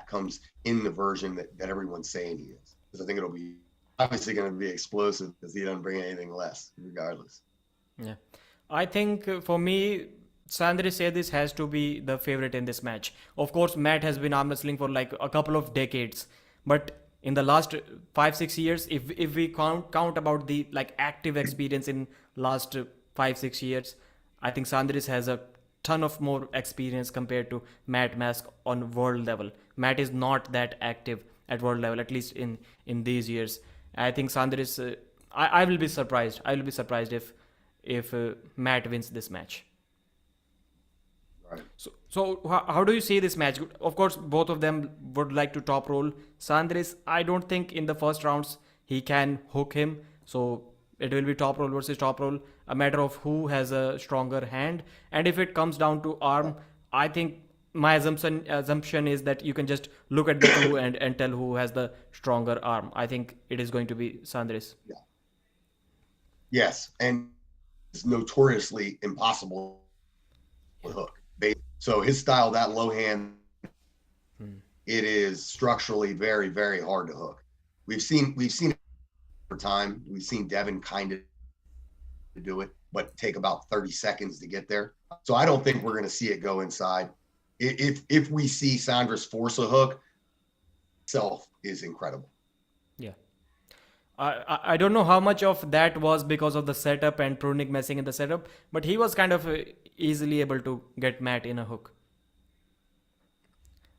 comes in the version that everyone's saying he is, because I think it'll be obviously going to be explosive because he doesn't bring anything less, regardless. Yeah, I think for me, Sandris Sedis has to be the favorite in this match. Of course, Matt has been arm wrestling for like a couple of decades, but in the last 5-6 years, if we count about the like active experience in last 5-6 years, I think Sandris has a ton of more experience compared to Matt Mask on world level. Matt is not that active at world level, at least in these years. I think Sandris, I will be surprised. I will be surprised if Matt wins this match. Right. So how do you see this match? Of course, both of them would like to top roll Sandris. I don't think in the first rounds he can hook him. So it will be top roll versus top roll, a matter of who has a stronger hand. And if it comes down to arm, I think my assumption is that you can just look at the two and tell who has the stronger arm. I think it is going to be Sandris. Yeah. Yes, and it's notoriously impossible to hook. So his style, that low hand, it is structurally very, very hard to hook. We've seen it for time. We've seen Devin kind of do it, but take about 30 seconds to get there. So I don't think we're going to see it go inside. If we see Sandris force a hook, itself is incredible. Yeah. I don't know how much of that was because of the setup and Prudnik messing in the setup, but he was kind of easily able to get Matt in a hook.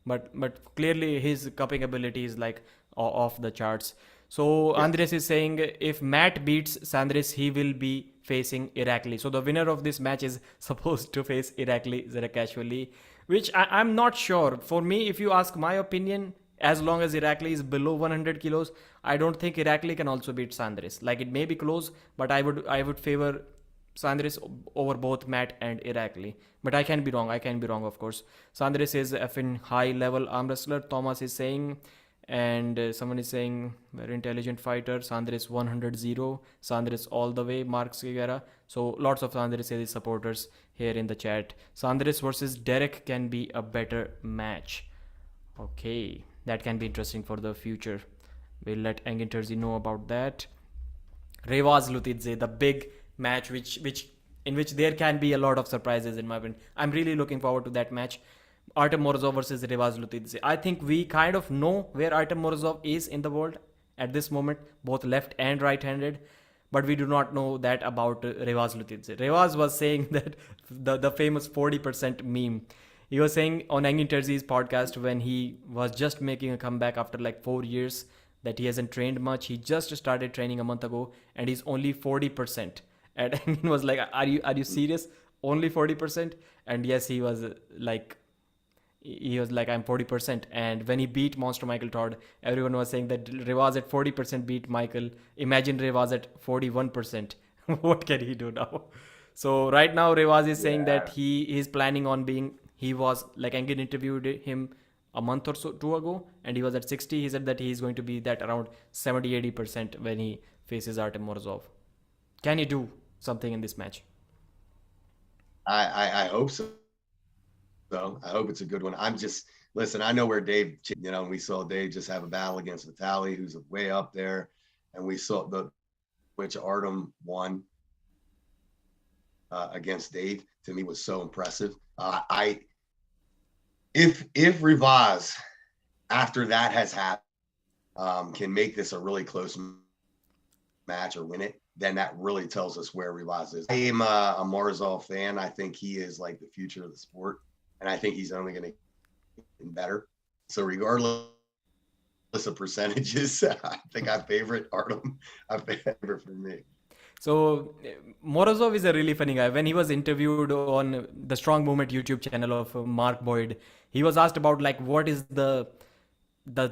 But clearly his cupping ability is like off the charts. So yeah. Andres is saying if Matt beats Sandris, he will be facing Irakli. So the winner of this match is supposed to face Irakli Zarakashvili, which I'm not sure. For me, if you ask my opinion, as long as Irakli is below 100 kilos, I don't think Irakli can also beat Sandris. Like, it may be close, but I would favor Sandris over both Matt and Irakli. But I can be wrong. Of course. Sandris is effing high level arm wrestler, Thomas is saying. And someone is saying very intelligent fighter. Sandris 100-0. Sandris all the way. Mark Sigara. So lots of Sandris supporters here in the chat. Sandris versus Derek can be a better match. Okay, that can be interesting for the future. We'll let Engin Terzi know about that. Revas Lutidze, the big match in which there can be a lot of surprises in my opinion. I'm really looking forward to that match. Artem Morozov versus Revas Lutidze. I think we kind of know where Artem Morozov is in the world at this moment, both left and right-handed, but we do not know that about Revas Lutidze. Revas was saying that the famous 40% meme. He was saying on Engin Terzi's podcast when he was just making a comeback after like 4 years that he hasn't trained much. He just started training a month ago and he's only 40%. And Engin was like, are you serious? Only 40%? And yes, he was like, I'm 40%. And when he beat Monster Michael Todd, everyone was saying that Revas at 40% beat Michael. Imagine Revas at 41%. What can he do now? So right now Revas is saying that Yeah, he is planning on being, he was like, Engin interviewed him a month or so two ago and he was at 60. He said that he is going to be that around 70-80% when he faces Artem Morozov. Can he do something in this match? I hope so. So I hope it's a good one. I'm just listen. I know where Dave. We saw Dave just have a battle against Vitaly, who's way up there, and we saw which Artem won against Dave. To me, was so impressive. If Revas after that has happened can make this a really close match or win it, then that really tells us where Revas is. I am a Morozov fan. I think he is like the future of the sport, and I think he's only going to get better. So regardless of percentages, I think I favorite Artem. I favorite for me. So Morozov is a really funny guy. When he was interviewed on the Strong Movement YouTube channel of Mark Boyd, he was asked about like what is the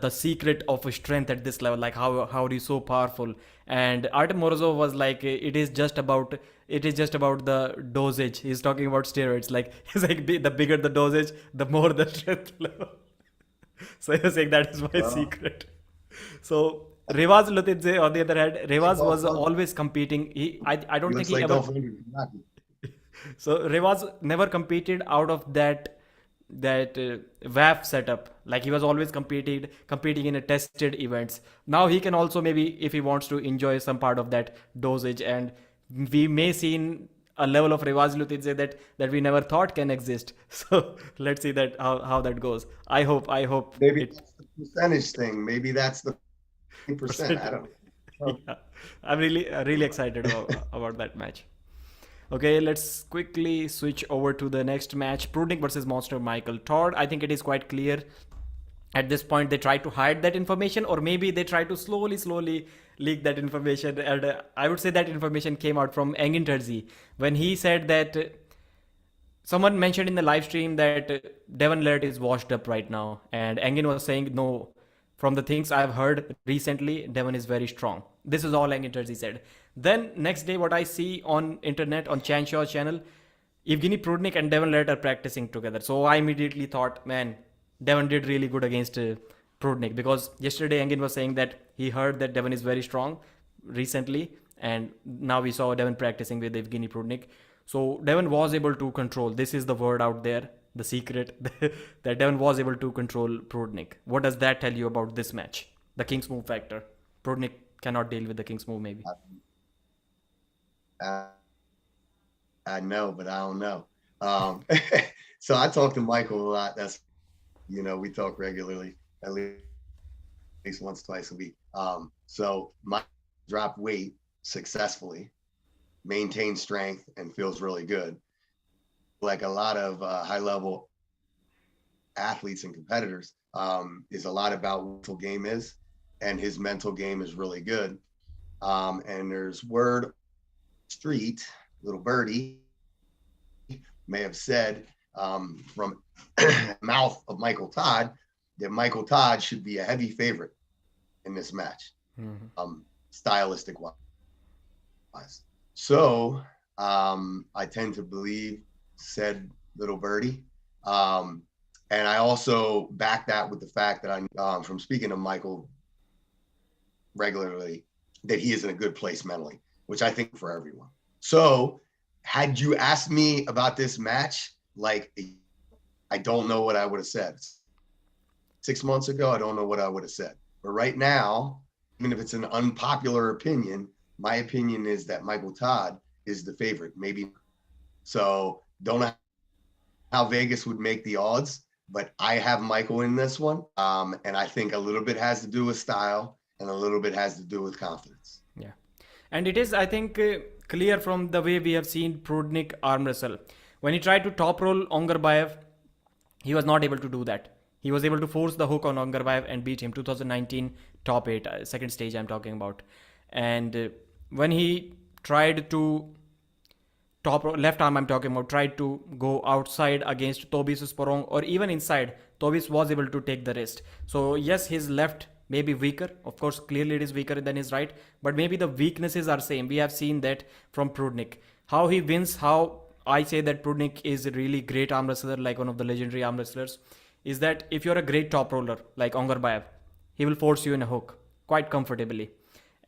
secret of strength at this level, like how are you so powerful? And Artem Morozov was like, it is just about the dosage. He's talking about steroids. Like he's like, the bigger the dosage, the more the strength level. So he was saying that is my Well, secret. So Revaz Lutidze, on the other hand, like Revaz Dolph was Lundgren. always competing. I He don't think looks he like ever. Dolph Lundgren. So Revaz never competed out of that WAF setup. Like he was always competing in a tested events. Now he can also, maybe if he wants to, enjoy some part of that dosage, and we may see in a level of Revaz Lutidze that we never thought can exist. So let's see that how that goes. I hope Maybe it. that's the percentage thing. Maybe that's the percent. I Percent. don't know. Yeah, I'm really excited about that match. Okay, let's quickly switch over to the next match. Prudnik versus Monster Michael Todd. I think it is quite clear at this point they try to hide that information, or maybe they try to slowly leak that information. And I would say that information came out from Engin Terzi when he said that someone mentioned in the live stream that Devon Laird is washed up right now, and Engin was saying no. From the things I've heard recently, Devon is very strong. This is all Engin Terzi said. Then next day, what I see on internet on Chan Shaw's channel, Evgeny Prudnik and Devon Laird are practicing together. So I immediately thought, man, Devon did really good against Prudnik, because yesterday Engin was saying that he heard that Devon is very strong recently, and now we saw Devon practicing with Evgeny Prudnik. So Devon was able to control. This is the word out there, the secret that Devon was able to control Prudnik. What does that tell you about this match? The King's Move factor. Prudnik cannot deal with the King's Move, maybe. I, I know, but I don't know. So I talk to Michael a lot. We talk regularly, at least once, twice a week. So Mike dropped weight successfully, maintained strength, and feels really good. Like a lot of high level athletes and competitors, is a lot about what mental game is, and his mental game is really good. And there's word street, little birdie may have said from mouth of Michael Todd that Michael Todd should be a heavy favorite in this match, stylistic wise. So I tend to believe said little birdie. And I also back that with the fact that I'm from speaking to Michael regularly, that he is in a good place mentally, which I think for everyone. So had you asked me about this match, like, I don't know what I would have said. 6 months ago, I don't know what I would have said. But right now, even if it's an unpopular opinion, my opinion is that Michael Todd is the favorite. Maybe. So don't know how Vegas would make the odds, but I have Michael in this one. And I think a little bit has to do with style and a little bit has to do with confidence. Yeah. And it is, I think, clear from the way we have seen Prudnik arm wrestle. When he tried to top roll Ongarbayev, he was not able to do that. He was able to force the hook on Ongarbayev and beat him. 2019 top 8, second stage I'm talking about. And when he tried to top left arm I'm talking about, tried to go outside against Tobis Sporong, or even inside, Tobis was able to take the wrist. So yes, his left may be weaker. Of course, clearly it is weaker than his right, but maybe the weaknesses are same. We have seen that from Prudnik. How he wins, how I say that Prudnik is a really great arm wrestler, like one of the legendary arm wrestlers, is that if you're a great top roller like Ongarbayev, he will force you in a hook quite comfortably.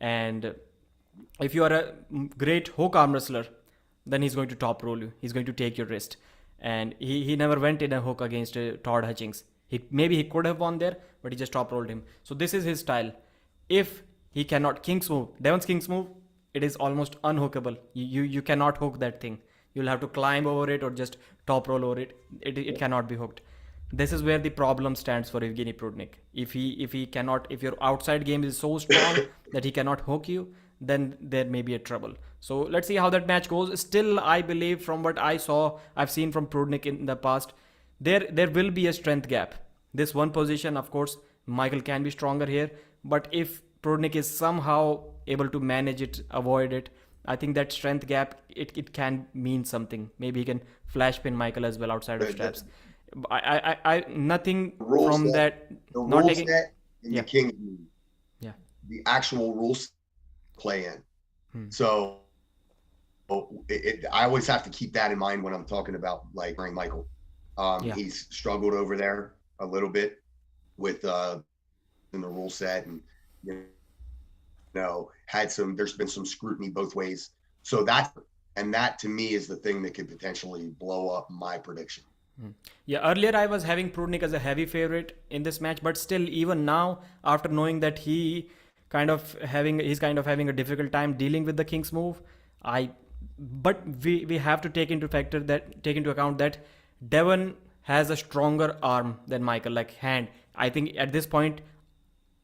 And if you are a great hook arm wrestler, then he's going to top roll you. He's going to take your wrist. And he never went in a hook against Todd Hutchings. Maybe he could have won there, but he just top rolled him. So this is his style. If he cannot King's move, Devon's King's move, it is almost unhookable. You cannot hook that thing. You'll have to climb over it or just top roll over it. It cannot be hooked. This is where the problem stands for Evgeny Prudnik. If your outside game is so strong that he cannot hook you, then there may be a trouble. So let's see how that match goes. Still, I believe from what I've seen from Prudnik in the past, there will be a strength gap. This one position, of course, Michael can be stronger here, but if Prudnik is somehow able to manage it, avoid it, I think that strength gap, it can mean something. Maybe he can flash pin Michael as well outside of straps. I nothing from that. The Not rule taking. set in Yeah, the King's move, yeah. the actual rules play in. So I always have to keep that in mind when I'm talking about like Michael. Yeah. He's struggled over there a little bit with in the rule set, and you know there's been some scrutiny both ways. So that to me is the thing that could potentially blow up my prediction. Yeah, earlier I was having Prudnik as a heavy favorite in this match, but still, even now, after knowing that he's kind of having a difficult time dealing with the King's move, but we have to take into account that Devon has a stronger arm than Michael, like hand. I think at this point,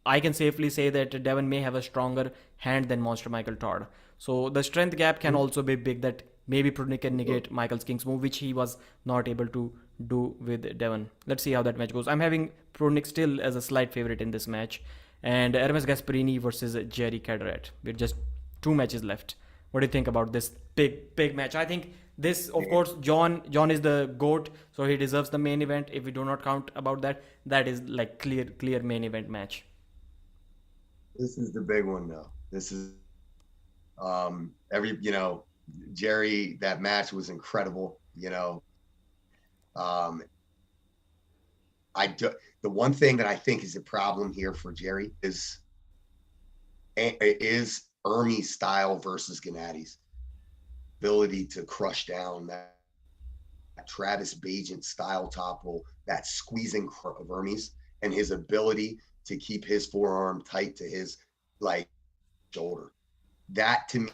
I can safely say that Devon may have a stronger hand than Monster Michael Todd. So the strength gap can also be big, that maybe Prudnik can negate Michael's King's move, which he was not able to do with Devon. Let's see how that match goes. I'm having Prudnik still as a slight favorite in this match. And Hermes Gasparini versus Jerry Caderet. With just 2 matches left. What do you think about this big match? I think this, of course, John is the GOAT, so he deserves the main event. If we do not count about that, that is like clear main event match. This is the big one, though. This is Jerry, that match was incredible. The one thing that I think is a problem here for Jerry is Ermi's style versus Gennady's ability to crush down that Travis Bajent style top roll, that squeezing of Ermi's, and his ability to keep his forearm tight to his shoulder. That to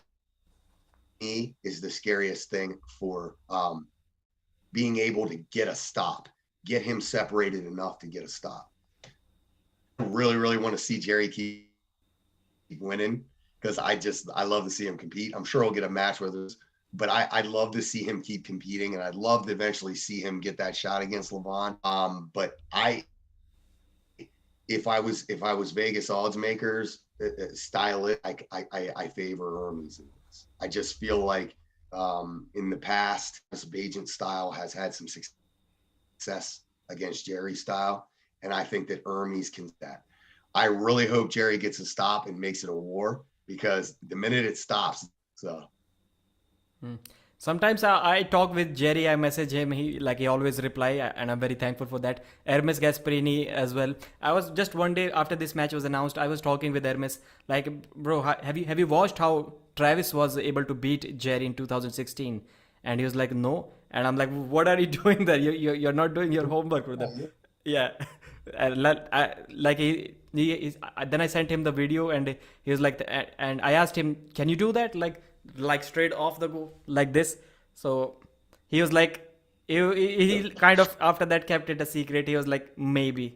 me is the scariest thing for being able to get a stop, get him separated enough to get a stop. I really want to see Jerry keep winning, because I love to see him compete. I'm sure he'll get a match with us, but I'd love to see him keep competing, and I'd love to eventually see him get that shot against Levon. But if I was Vegas odds makers, style it, I favor Hermes in this. I just feel like in the past, this Bajent style has had some success against Jerry style, and I think that Hermes can do that. I really hope Jerry gets a stop and makes it a war, because the minute it stops, so. Sometimes I talk with Jerry, I message him, he always reply, and I'm very thankful for that. Hermes Gasparini as well. I was just one day after this match was announced, I was talking with Hermes, like, bro, have you watched how Travis was able to beat Jerry in 2016? And he was like, no. And I'm like, what are you doing there? You're not doing your homework for them. Yeah. And then I sent him the video, and he was like, and I asked him, can you do that? Like straight off the go, like this. So he was like, he kind of after that kept it a secret. He was like, maybe.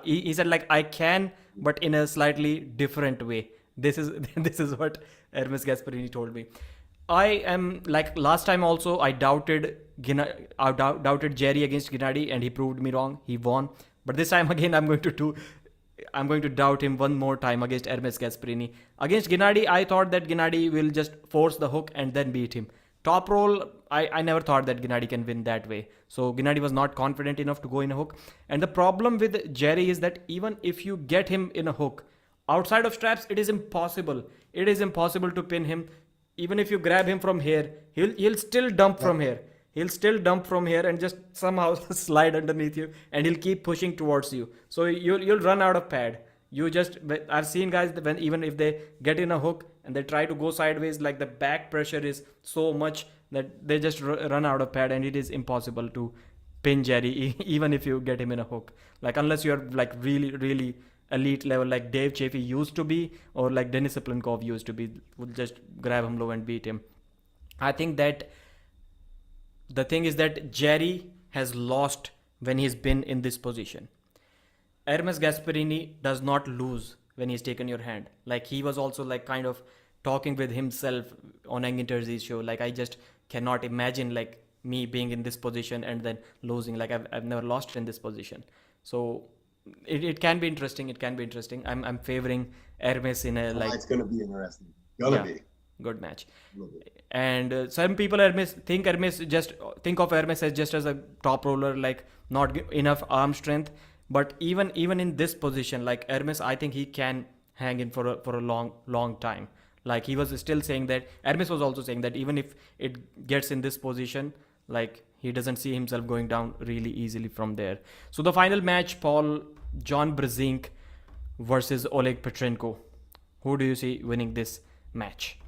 He said like, I can, but in a slightly different way. This is what Hermes Gasparini told me. I am like last time also, I doubted Jerry against Gennady, and he proved me wrong. He won. But this time again, I'm going to doubt him one more time against Hermes Gasparini. Against Gennady, I thought that Gennady will just force the hook and then beat him. Top roll, I never thought that Gennady can win that way. So Gennady was not confident enough to go in a hook. And the problem with Jerry is that even if you get him in a hook, outside of straps, it is impossible. It is impossible to pin him even if you grab him from here, he'll still dump from here. He'll still dump from here and just somehow slide underneath you, and he'll keep pushing towards you. So you'll run out of pad. You just I've seen guys that when even if they get in a hook and they try to go sideways, like the back pressure is so much that they just run out of pad, and it is impossible to pin Jerry even if you get him in a hook. Like unless you're like really really elite level like Dave Chaffee used to be, or like Denis Siplenkov used to be, would just grab him low and beat him. I think that the thing is that Jerry has lost when he's been in this position. Hermes Gasparini does not lose when he's taken your hand. Like he was also like kind of talking with himself on Engin Terzi's show. Like I just cannot imagine like me being in this position and then losing. Like I've never lost in this position. So it can be interesting. It can be interesting. I'm favoring Hermes in a like. It's gonna be interesting. Gonna be Good match. And some people Hermes just think of Hermes as just as a top roller, like not enough arm strength. But even in this position, like Hermes, I think he can hang in for a long time. Like he was still saying that Hermes was also saying that even if it gets in this position, like he doesn't see himself going down really easily from there. So the final match, Paul, John Brzezinski versus Oleg Petrenko. Who do you see winning this match?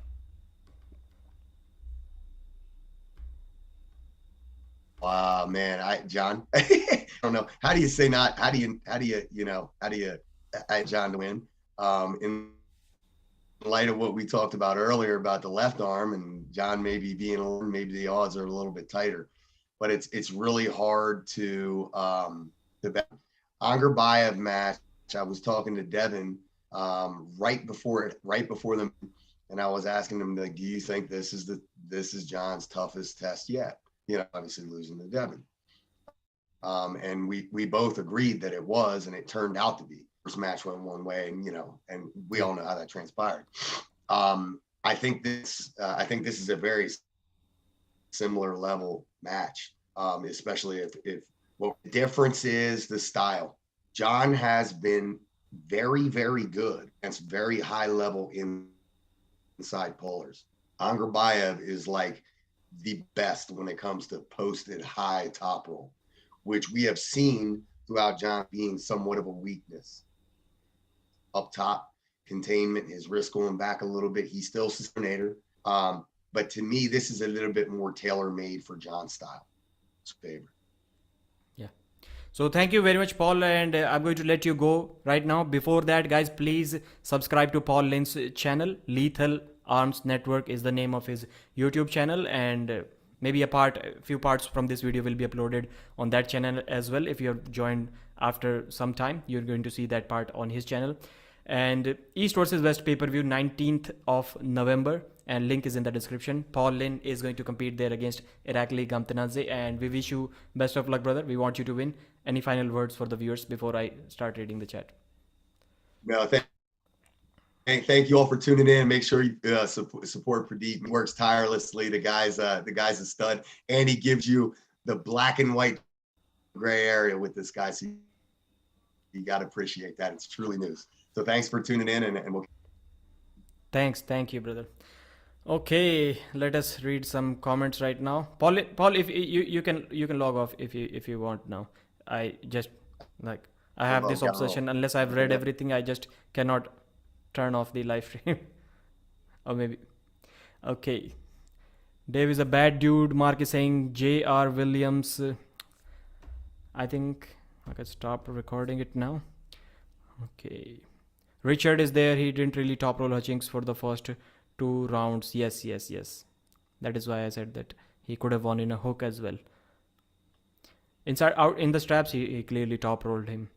Man, John, I don't know. How do you say not? How do you John to win? In light of what we talked about earlier about the left arm and John maybe maybe the odds are a little bit tighter, but it's really hard to bet. Angerbayev match. I was talking to Devin right before them, and I was asking him like, do you think this is John's toughest test yet? Obviously losing to Devin. And we both agreed that it was, and it turned out to be. First match went one way, and we all know how that transpired. I think this is a very similar level match, especially if what the difference is the style. John has been very, very good against very high level inside pullers. Angerbayev is like the best when it comes to posted high top roll, which we have seen throughout John being somewhat of a weakness. Up top, containment, his wrist going back a little bit. He's still sustainator. But to me, this is a little bit more tailor-made for John's style. It's a favorite. Yeah. So thank you very much, Paul, and I'm going to let you go right now. Before that, guys, please subscribe to Paul Linn's channel. Lethal Arms Network is the name of his YouTube channel, and maybe a few parts from this video will be uploaded on that channel as well. If you're joined after some time, you're going to see that part on his channel. And East versus West pay-per-view 19th of November, and link is in the description. Paul Linn is going to compete there against Irakli Gamtanadze, and we wish you best of luck, brother. We want you to win. Any final words for the viewers before I start reading the chat? No, thank you all for tuning in. Make sure you support Pradeep. He works tirelessly. The guy's a stud, and he gives you the black and white gray area with this guy. So you got to appreciate that. It's truly news. So thanks for tuning in, and we'll. Thank you, brother. Okay, let us read some comments right now. Paul, if you can log off if you want now. I just I have this obsession. Unless I've read everything, I just cannot turn off the live stream. Or maybe. Okay. Dave is a bad dude. Mark is saying J.R. Williams. I think I can stop recording it now. Okay. Richard is there. He didn't really top roll Hutchings for the first 2 rounds. Yes. That is why I said that he could have won in a hook as well. Inside out in the straps, he clearly top rolled him.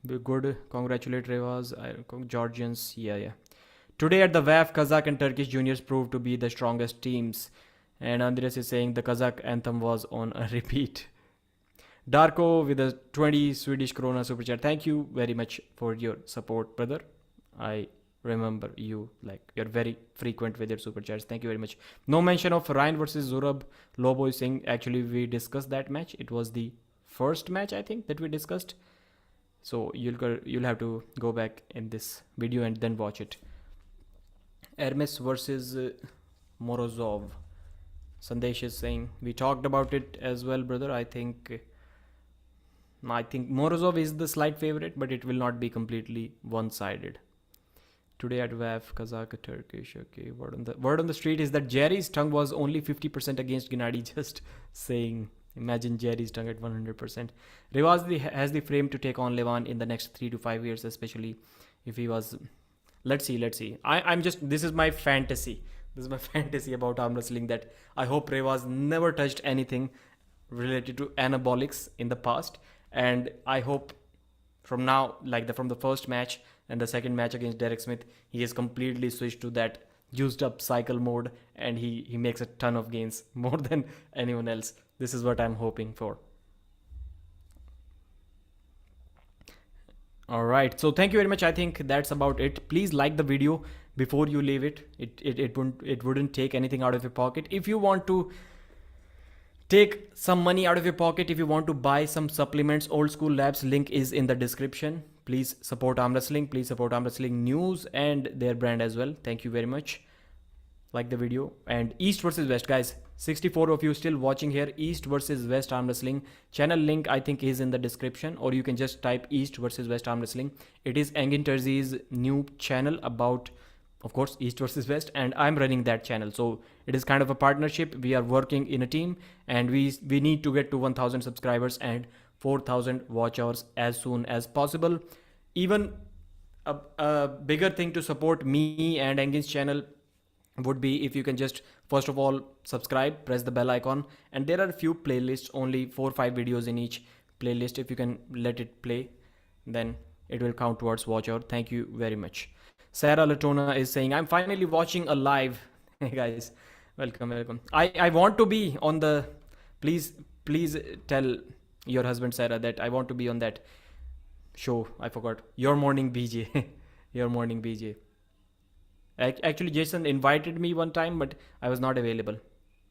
Good. Congratulate Revas. Georgians. Yeah. Today at the WAF, Kazakh and Turkish juniors proved to be the strongest teams. And Andres is saying the Kazakh anthem was on a repeat. Darko with a 20 Swedish krona super chat. Thank you very much for your support, brother. I remember you, you're very frequent with your super chats. Thank you very much. No mention of Ryan versus Zurab. Lobo is saying actually we discussed that match. It was the first match, I think, that we discussed. So you'll have to go back in this video and then watch it. Hermes versus Morozov. Sandesh is saying we talked about it as well, brother. I think Morozov is the slight favorite, but it will not be completely one-sided. Today at WAF, Kazakh, Turkish. Okay, word on the street is that Jerry's tongue was only 50% against Gennady. Just saying. Imagine Jerry's tongue at 100%. Revas has the frame to take on Levan in the next 3 to 5 years, especially if he was. Let's see. I'm just. This is my fantasy. This is my fantasy about arm wrestling, that I hope Revas never touched anything related to anabolics in the past, and I hope from now, from the first match and the second match against Derek Smith, he has completely switched to that juiced up cycle mode, and he makes a ton of gains, more than anyone else. This is what I'm hoping for. All right, so thank you very much. I think that's about it. Please like the video before you leave it. It wouldn't take anything out of your pocket. If you want to take some money out of your pocket, if you want to buy some supplements, Old School Labs link is in the description. Please support arm wrestling. Please support arm wrestling news and their brand as well. Thank you very much. Like the video. And East versus West, guys. 64 of you still watching here. East versus West arm wrestling channel link, I think, is in the description, or you can just type East versus West arm wrestling. It is Engin Terzi's new channel about, of course, East versus West, and I'm running that channel. So it is kind of a partnership. We are working in a team, and we need to get to 1,000 subscribers and 4,000 watch hours as soon as possible. Even a bigger thing to support me and Engin's channel would be if you can just, first of all, subscribe, press the bell icon, and there are a few playlists, only 4 or 5 videos in each playlist. If you can let it play, then it will count towards watch hour. Thank you very much. Sarah Latona is saying, I'm finally watching a live. Hey guys, welcome. I want to be on the, please tell your husband Sarah that I want to be on that show. I forgot. Your Morning BJ. Your Morning BJ. Actually, Jason invited me one time, but I was not available.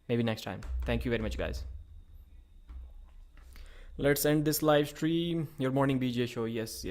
Maybe next time. Thank you very much, guys. Let's end this live stream. Your Morning BJ show. Yes.